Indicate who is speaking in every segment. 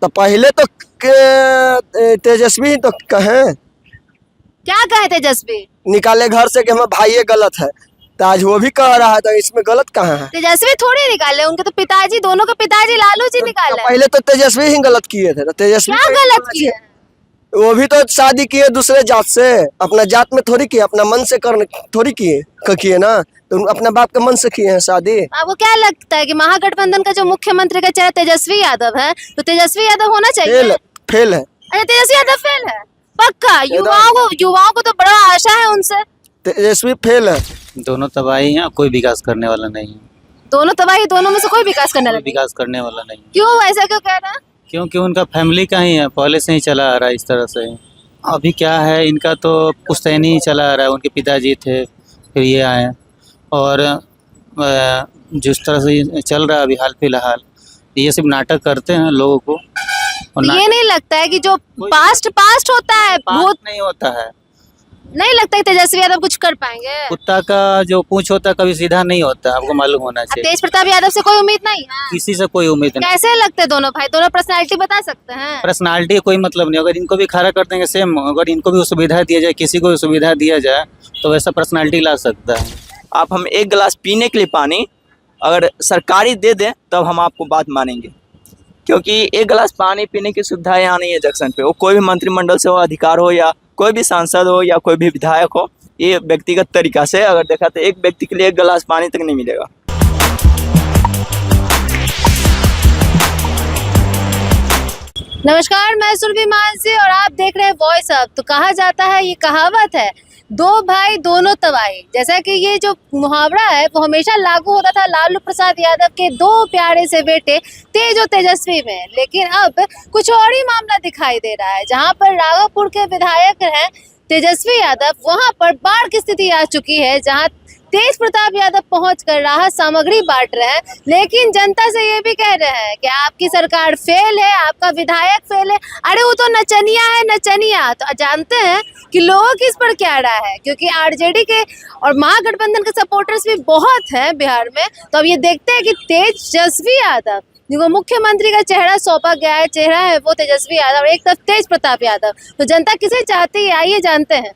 Speaker 1: तो पहले तो तेजस्वी तो कहें,
Speaker 2: क्या कहे तेजस्वी?
Speaker 1: निकाले घर से कि हमारा भाई ये गलत है, तो आज वो भी कह रहा है, तो इसमें गलत कहाँ है?
Speaker 2: तेजस्वी थोड़ी निकाले, उनके तो पिताजी, दोनों के पिताजी लालू जी
Speaker 1: तो
Speaker 2: निकाले।
Speaker 1: पहले तो तेजस्वी ही गलत किए थे, तो तेजस्वी
Speaker 2: क्या
Speaker 1: को ही
Speaker 2: गलत
Speaker 1: बोलना
Speaker 2: किए?
Speaker 1: चाहिए। वो भी तो शादी किए दूसरे जात से, अपना जात में थोड़ी किए, अपना मन से करने थोड़ी किए ना, तो अपने बाप के मन से किए हैं शादी।
Speaker 2: आपको क्या लगता है कि महागठबंधन का जो मुख्यमंत्री का चेहरा तेजस्वी यादव है, तो तेजस्वी यादव होना चाहिए?
Speaker 1: फेल है।
Speaker 2: अच्छा, तेजस्वी यादव फेल है पक्का?
Speaker 1: एकदम।
Speaker 2: युवाओं को तो बड़ा आशा है उनसे।
Speaker 1: तेजस्वी फेल है।
Speaker 3: दोनों तबाही हैं, कोई विकास करने वाला नहीं है।
Speaker 2: दोनों तबाही, दोनों में से कोई विकास करने
Speaker 3: कोई
Speaker 2: लगे?
Speaker 3: विकास करने वाला नहीं है।
Speaker 2: क्यों, ऐसा क्यों कह रहा है?
Speaker 3: क्योंकि उनका फैमिली का ही है, पहले से ही चला आ रहा है इस तरह से। अभी क्या है, इनका तो पुश्तैनी ही चला आ रहा है, उनके पिताजी थे फिर ये आए, और जिस तरह से ये चल रहा है अभी हाल फिलहाल, ये सिर्फ नाटक करते हैं लोगों को। और
Speaker 2: ये नहीं लगता है कि जो पास्ट होता है
Speaker 3: बहुत नहीं होता है।
Speaker 2: नहीं लगता है तेजस्वी यादव कुछ कर पाएंगे?
Speaker 3: कुत्ता का जो पूंछ होता है कभी सीधा नहीं होता, आपको मालूम होना चाहिए।
Speaker 2: तेज प्रताप यादव से कोई उम्मीद नहीं है?
Speaker 3: किसी से कोई उम्मीद नहीं।
Speaker 2: कैसे लगते दोनों भाई? दोनों पर्सनालिटी बता सकते हैं?
Speaker 3: पर्सनालिटी कोई मतलब नहीं, अगर इनको भी खड़ा कर देंगे सेम, अगर इनको भी सुविधा दिया जाए, किसी को भी सुविधा दिया जाए, तो वैसा पर्सनालिटी ला सकता है।
Speaker 4: आप हम एक गिलास पीने के लिए पानी अगर सरकारी दे दें तब हम आपको बात मानेंगे, क्योंकि एक गिलास पानी पीने की सुविधा यहाँ नहीं है जंक्शन पे। वो कोई भी मंत्रिमंडल से हो, अधिकार हो, या कोई भी सांसद हो, या कोई भी विधायक हो, ये व्यक्तिगत तरीका से अगर देखा तो एक व्यक्ति के लिए एक गिलास पानी तक नहीं मिलेगा।
Speaker 2: नमस्कार, मैं सुरभि मानसी और आप देख रहे हैं वॉइस अप। तो कहा जाता है, ये कहावत है, दो भाई दोनों तबाही। जैसा कि ये जो मुहावरा है वो हमेशा लागू होता था लालू प्रसाद यादव के दो प्यारे से बेटे तेज और तेजस्वी में, लेकिन अब कुछ और ही मामला दिखाई दे रहा है। जहां पर राघोपुर के विधायक हैं तेजस्वी यादव, वहां पर बाढ़ की स्थिति आ चुकी है, जहां तेज प्रताप यादव पहुंचकर राहत सामग्री बांट रहे हैं, लेकिन जनता से ये भी कह रहे हैं कि आपकी सरकार फेल है, आपका विधायक फेल है। अरे वो तो नचनिया है, नचनिया। तो जानते हैं कि लोगों की इस पर क्या राय है, क्योंकि आरजेडी के और महागठबंधन के सपोर्टर्स भी बहुत हैं बिहार में। तो अब ये देखते हैं कि तेजस्वी यादव जिनको मुख्यमंत्री का चेहरा सौंपा गया है, चेहरा है वो तेजस्वी यादव, और एक तरफ तेज प्रताप यादव, तो जनता किसे चाहती है, आइए जानते हैं।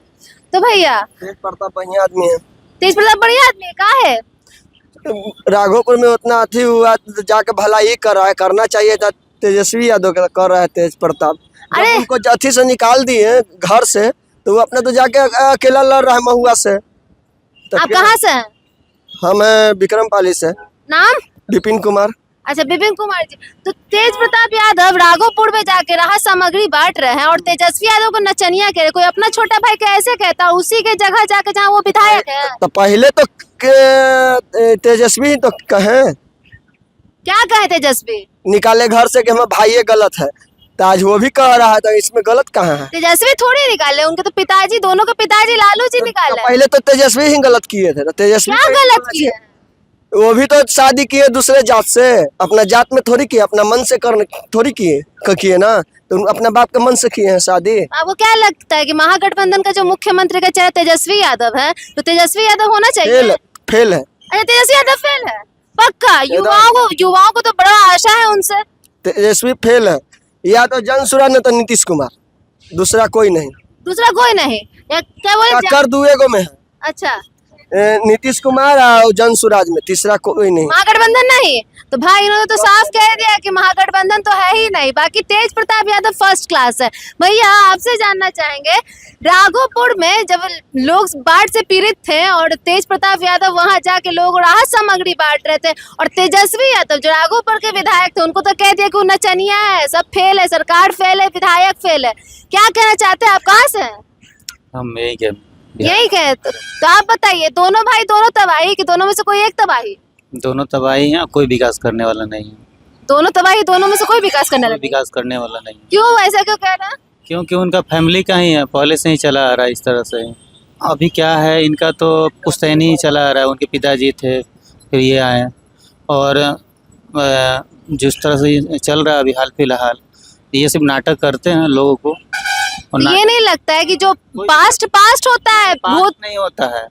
Speaker 2: तो भैया,
Speaker 1: तेज प्रताप बढ़िया आदमी है।
Speaker 2: तेज प्रताप बढ़िया आदमी का है?
Speaker 1: राघोपुर में उतना अथी हुआ तो जाके भला ही कर रहा है, करना चाहिए था। तेजस्वी यादव का कर रहा है तेज प्रताप।
Speaker 2: अरे!
Speaker 1: जब उनको अथी से निकाल दिए घर से, तो वो अपने तो जाके अकेला लड़ रहा है महुआ से। तो
Speaker 2: आप कहाँ से हैं?
Speaker 1: हम विक्रमपाली से।
Speaker 2: नाम?
Speaker 1: विपिन कुमार।
Speaker 2: अच्छा, विपिन कुमार जी। तो तेज प्रताप यादव राघोपुर में जाके राहत सामग्री बांट रहे हैं और तेजस्वी यादव को नचनिया कह रहे। कोई अपना छोटा भाई कैसे कहता, उसी के जगह जाके जहाँ वो विधायक है।
Speaker 1: तो पहले तो तेजस्वी तो कहें,
Speaker 2: क्या कहे तेजस्वी?
Speaker 1: निकाले घर से कि हमारा भाई ये गलत है, तो आज वो भी कह रहा है, तो इसमें गलत कहाँ है?
Speaker 2: तेजस्वी थोड़ी निकाले, उनके तो पिताजी, दोनों के पिताजी लालू जी
Speaker 1: तो
Speaker 2: निकाले।
Speaker 1: पहले तो तेजस्वी ही गलत किए थे, तो तेजस्वी
Speaker 2: क्या
Speaker 1: को ही
Speaker 2: गलत
Speaker 1: बोलना
Speaker 2: किए?
Speaker 1: चाहिए। वो भी तो शादी किए दूसरे जात से, अपना जात में थोड़ी किए, अपना मन से करने थोड़ी किए ना, तो अपने बाप के मन से किए हैं शादी।
Speaker 2: आपको क्या लगता है कि महागठबंधन का जो मुख्यमंत्री का चेहरा तेजस्वी यादव है, तो तेजस्वी यादव होना चाहिए?
Speaker 1: फेल है।
Speaker 2: अच्छा, तेजस्वी यादव फेल है पक्का?
Speaker 1: एकदम।
Speaker 2: युवाओं को तो बड़ा आशा है उनसे।
Speaker 1: तेजस्वी फेल है, या तो जनसुराज न तो नीतीश कुमार, दूसरा कोई नहीं।
Speaker 2: दूसरा कोई नहीं? या क्या बोले?
Speaker 1: कर दुए गो में है,
Speaker 2: अच्छा,
Speaker 1: नीतीश कुमार और जनसुराज में, तीसरा कोई नहीं।
Speaker 2: महागठबंधन नहीं? तो भाई इन्होंने तो साफ कह दिया कि महागठबंधन तो है ही नहीं। बाकी तेज प्रताप यादव फर्स्ट क्लास है। भैया, आपसे जानना चाहेंगे, राघोपुर में जब लोग बाढ़ से पीड़ित थे और तेज प्रताप यादव वहां जाके लोगों को राहत सामग्री बांट रहे थे, और तेजस्वी यादव जो राघोपुर के विधायक थे, उनको तो कह दिया कि वो नचनिया है, सब फेल है, सरकार फेल है, विधायक फेल है। क्या कहना चाहते हैं आप? कहाँ से हैं?
Speaker 3: हम
Speaker 2: यही कहे तो आप बताइए, दोनों भाई दोनों तबाही कि दोनों में से कोई एक तबाही?
Speaker 3: दोनों तबाही हैं, कोई विकास करने वाला नहीं है।
Speaker 2: दोनों तबाही, दोनों में से कोई विकास करने
Speaker 3: कोई
Speaker 2: लगे?
Speaker 3: विकास करने वाला नहीं।
Speaker 2: क्यों, ऐसा क्यों कह रहे हैं?
Speaker 3: क्योंकि उनका फैमिली का ही है, पहले से ही चला आ रहा है इस तरह से। अभी क्या है, इनका तो पुश्तैनी ही चला आ रहा है, उनके पिताजी थे फिर ये आए, और जिस तरह से चल रहा है अभी हाल फिलहाल, ये सिर्फ नाटक करते हैं लोगों को। और
Speaker 2: ये नहीं लगता है कि जो पास्ट होता है
Speaker 3: बहुत
Speaker 2: बहुत
Speaker 3: नहीं होता है।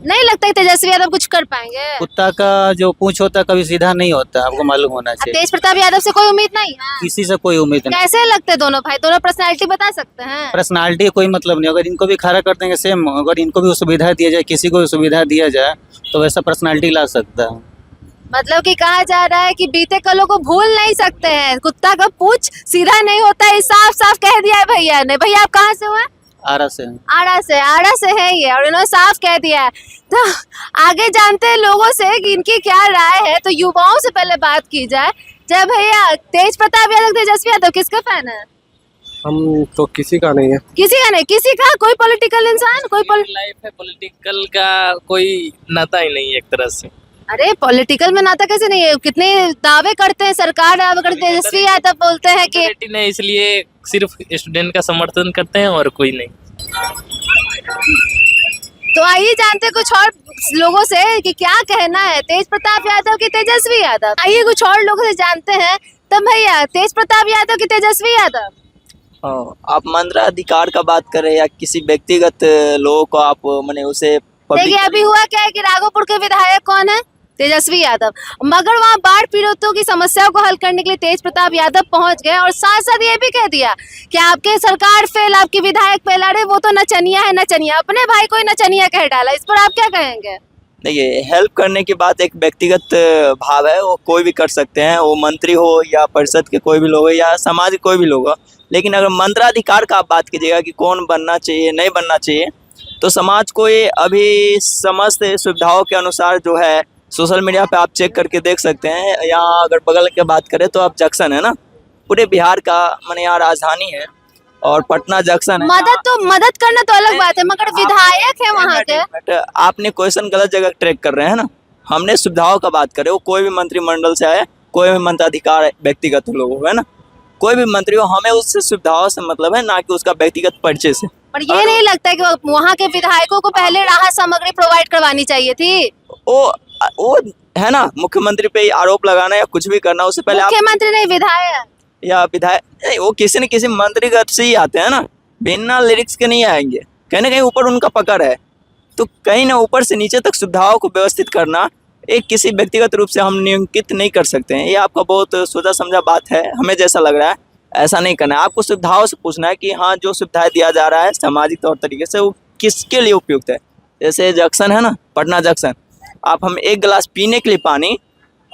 Speaker 2: नहीं लगता है तेजस्वी यादव कुछ कर पाएंगे?
Speaker 3: कुत्ता का जो पूंछ होता है कभी सीधा नहीं होता, आपको मालूम होना
Speaker 2: अब
Speaker 3: चाहिए।
Speaker 2: तेज प्रताप यादव से कोई उम्मीद नहीं है?
Speaker 3: किसी से कोई उम्मीद नहीं।
Speaker 2: कैसे लगते दोनों भाई? दोनों पर्सनालिटी बता सकते हैं?
Speaker 3: पर्सनालिटी कोई मतलब नहीं, अगर इनको भी खड़ा कर देंगे सेम, अगर इनको भी सुविधा दिया जाए, किसी को भी सुविधा दिया जाए तो वैसा पर्सनालिटी ला सकता है।
Speaker 2: मतलब कि कहा जा रहा है कि बीते कलों को भूल नहीं सकते हैं, कुत्ता का पूंछ सीधा नहीं होता है, साफ साफ कह दिया है भैया ने। भैया आप कहाँ से हुए?
Speaker 3: आरा से।
Speaker 2: आड़ा से है ये, और इन्होंने साफ कह दिया है। तो आगे जानते हैं लोगों से कि इनकी क्या राय है। तो युवाओं से पहले बात की जाए। जब भैया तेज प्रताप यादव तेजस्वी यादव किसका फैन है?
Speaker 1: हम तो किसी का नहीं है।
Speaker 2: किसी का नहीं, किसी का कोई पॉलिटिकल इंसान, कोई
Speaker 5: लाइफ है, पॉलिटिकल का कोई नाता ही नहीं है एक तरह से।
Speaker 2: अरे पॉलिटिकल में नाता कैसे नहीं है? कितने दावे करते हैं, सरकार दावे करते हैं, तेजस्वी यादव बोलते हैं कि
Speaker 5: मेजॉरिटी ने, इसलिए सिर्फ स्टूडेंट का समर्थन करते हैं और कोई नहीं।
Speaker 2: तो आइए जानते हैं कुछ और लोगों से कि क्या कहना है तेज प्रताप यादव की तेजस्वी यादव। आइए कुछ और लोगों से जानते हैं। तब भैया तेज प्रताप यादव की तेजस्वी यादव?
Speaker 4: आप मंत्राधिकार का बात करें या किसी व्यक्तिगत लोगों को आप माने उसे
Speaker 2: देखिए अभी हुआ क्या है कि राघोपुर के विधायक कौन है? तेजस्वी यादव। मगर वहाँ बाढ़ पीड़ितों की समस्याओं को हल करने के लिए तेज प्रताप यादव पहुंच गए और साथ साथ ये भी कह दिया कि आपके सरकार फेल, आपके विधायक फेल। अरे वो तो नचनिया है, नचनिया। अपने भाई को ही नचनिया कह डाला। इस पर आप क्या कहेंगे?
Speaker 4: देखिए, हेल्प करने की बात एक व्यक्तिगत भाव है, वो कोई भी कर सकते हैं, वो मंत्री हो या परिषद के कोई भी लोग हो या समाज के कोई भी लोग हो। लेकिन अगर मंत्राधिकार का आप बात कीजिएगा कि कौन बनना चाहिए नहीं बनना चाहिए, तो समाज को ये अभी समस्त सुविधाओं के अनुसार जो है सोशल मीडिया पे आप चेक करके देख सकते हैं। यहाँ अगर बगल की बात करें तो आप जंक्शन है ना, पूरे बिहार का माने यहाँ राजधानी है और पटना जंक्शन है।
Speaker 2: मदद करना तो अलग बात है, मगर विधायक है वहाँ के।
Speaker 4: आपने क्वेश्चन गलत जगह ट्रैक कर रहे हैं ना। हमने सुविधाओं का बात करें, वो कोई भी मंत्रिमंडल से आए, कोई भी मंत्राधिकार व्यक्तिगत लोग हो, है ना, कोई भी मंत्री हो, हमें उससे सुविधाओं से मतलब है, ना कि उसका व्यक्तिगत परिचय से।
Speaker 2: पर ये नहीं लगता है कि वहाँ के विधायकों को पहले राहत सामग्री प्रोवाइड करवानी चाहिए थी?
Speaker 4: वो है ना, मुख्यमंत्री पे आरोप लगाना या कुछ भी करना, उससे पहले
Speaker 2: मुख्यमंत्री नहीं, विधायक
Speaker 4: या विधायक वो किसी न किसी मंत्रीगत से ही आते हैं ना, बिना लिरिक्स के नहीं आएंगे। कहीं ना कहीं ऊपर उनका पकड़ है, तो कहीं ना ऊपर से नीचे तक सुविधाओं को व्यवस्थित करना एक किसी व्यक्तिगत रूप से हम नियंत्रित नहीं कर सकते हैं। ये आपका बहुत सोचा समझा बात है, हमें जैसा लग रहा है ऐसा नहीं करना है। आपको सुविधाओं से पूछना है कि हाँ, जो सुविधाएं दिया जा रहा है सामाजिक तौर तरीके से, वो किसके लिए उपयुक्त है। जैसे जंक्शन है ना, पटना जंक्शन, आप हम एक गिलास पीने के लिए पानी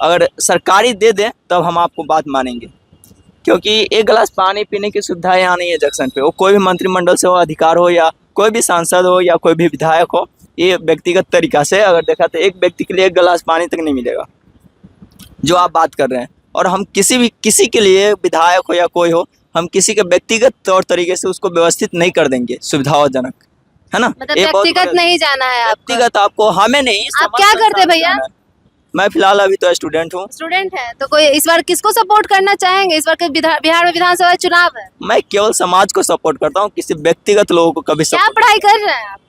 Speaker 4: अगर सरकारी दे दें तब हम आपको बात मानेंगे, क्योंकि एक गिलास पानी पीने की सुविधा यहाँ नहीं है जंक्शन पे। वो कोई भी मंत्रिमंडल से हो, अधिकार हो, या कोई भी सांसद हो या कोई भी विधायक हो, ये व्यक्तिगत तरीका से अगर देखा तो एक व्यक्ति के लिए एक गिलास पानी तक नहीं मिलेगा जो आप बात कर रहे हैं। और हम किसी के लिए, विधायक हो या कोई हो, हम किसी के व्यक्तिगत तौर तरीके से उसको व्यवस्थित नहीं कर देंगे सुविधाजनक, है ना।
Speaker 2: मतलब व्यक्तिगत नहीं जाना है आपको?
Speaker 4: व्यक्तिगत आपको हमें नहीं।
Speaker 2: आप क्या करते भैया?
Speaker 4: मैं फिलहाल अभी तो स्टूडेंट हूँ।
Speaker 2: स्टूडेंट है तो कोई इस बार किसको सपोर्ट करना चाहेंगे? इस बार के बिहार में विधानसभा चुनाव है।
Speaker 4: मैं केवल समाज को सपोर्ट करता हूँ, किसी व्यक्तिगत लोगों को कभी
Speaker 2: क्या पढ़ाई कर रहे हैं आप?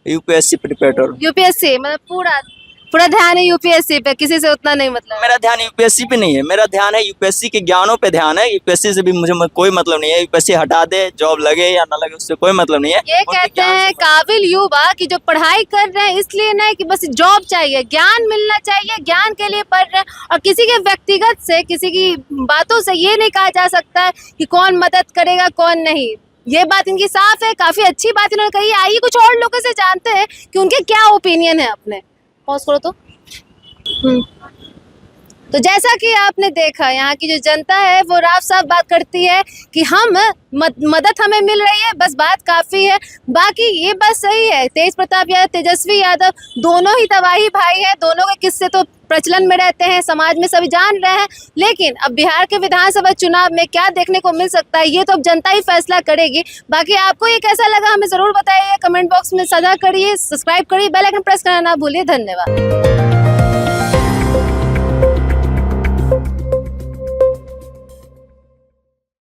Speaker 4: UPSC prepare.
Speaker 2: यूपीएससी मतलब पूरा ध्यान है यूपीएससी पे, किसी से उतना नहीं मतलब?
Speaker 4: मेरा ध्यान यूपीएससी पे नहीं है, मेरा ध्यान है यूपीएससी के ज्ञानों पे ध्यान है। यूपीएससी से भी मुझे कोई मतलब नहीं है। यूपीएससी हटा दे, जॉब लगे या ना लगे, उससे कोई मतलब नहीं है।
Speaker 2: ये कहते हैं काबिल युवा कि जो पढ़ाई कर रहे हैं इसलिए नहीं कि बस जॉब चाहिए, ज्ञान मिलना चाहिए, ज्ञान के लिए पढ़ रहे हैं। और किसी के व्यक्तिगत से, किसी की बातों से ये नहीं कहा जा सकता है कि कौन मदद करेगा कौन नहीं। ये बात इनकी साफ है, काफी अच्छी बात इन्होंने कही। आइए कुछ और लोगों से जानते हैं कि उनके क्या ओपिनियन है अपने। पॉज करो तो। तो जैसा कि आपने देखा, यहाँ की जो जनता है वो राफ साफ बात करती है कि हम मदद हमें मिल रही है, बस बात काफ़ी है। बाकी ये बात सही है, तेज प्रताप यादव, तेजस्वी यादव दोनों ही तबाही भाई है। दोनों के किस्से तो प्रचलन में रहते हैं, समाज में सभी जान रहे हैं। लेकिन अब बिहार के विधानसभा चुनाव में क्या देखने को मिल सकता है, ये तो अब जनता ही फैसला करेगी। बाकी आपको ये कैसा लगा हमें ज़रूर बताइए, कमेंट बॉक्स में साझा करिए, सब्सक्राइब करिए, बेल आइकन प्रेस करना ना भूलिए। धन्यवाद।